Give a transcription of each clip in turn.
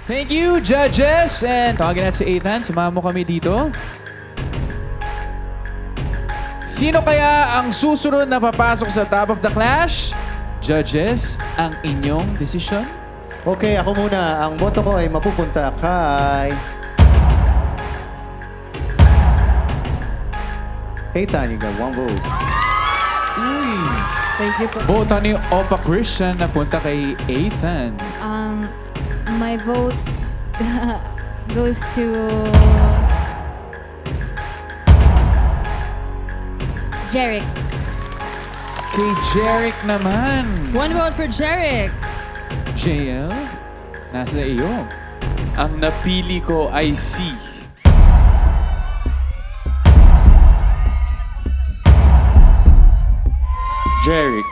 Thank you, judges! And tawagin natin si Ethan. Samahan mo kami dito. Sino kaya ang susunod na papasok sa Top of the Clash? Judges, ang inyong desisyon? Okay, ako muna. Ang boto ko ay mapupunta kay... Ethan, you got one vote. Thank you po. Boto ni Opa Christian na punta kay Ethan. My vote goes to Jeric. Kay Jeric naman. One vote for Jeric. JL, nasa iyo. Ang napili ko ay si... Jeric.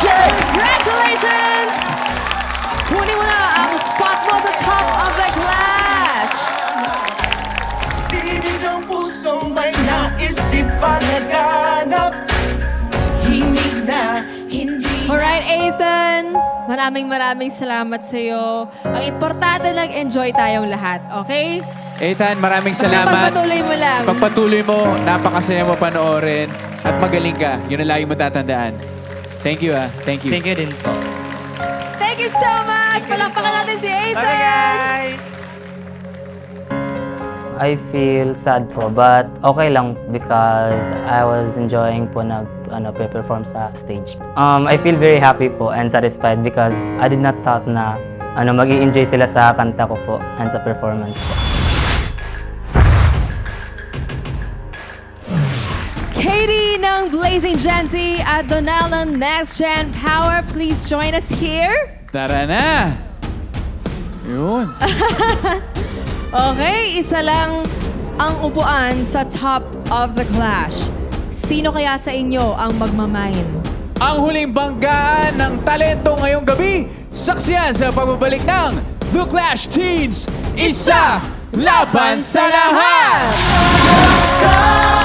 Jeric! Congratulations! Kunin mo na ang spot mo sa Top of the Clash! Tinig ng pusong may naisip panaganap. Himig na hindi. Alright, Ethan. Maraming salamat sa iyo. Ang importante lang, enjoy tayong lahat. Okay? Ethan, maraming Basta salamat. pagpatuloy mo lang. Pagpatuloy mo, napakasaya mo panoorin. At magaling ka. Yun ang lagi mo tatandaan. Thank you, ah. Thank you. Thank you din po. Thank you so much! Palakpakan natin si Ethan! Bye guys! I feel sad po, but okay lang because I was enjoying po perform sa stage. I feel very happy po and satisfied because I did not thought na mag-i-enjoy sila sa kanta ko po and sa performance po. Katie ng Blazing Gen Z at Donald ng Next Gen Power, please join us here. Tara na! Yun. Okay, isa lang ang upuan sa Top of the Clash. Sino kaya sa inyo ang magmamain? Ang huling banggaan ng talento ngayong gabi, saksiyan sa pagbabalik ng The Clash Teens, isa laban sa lahat! Go!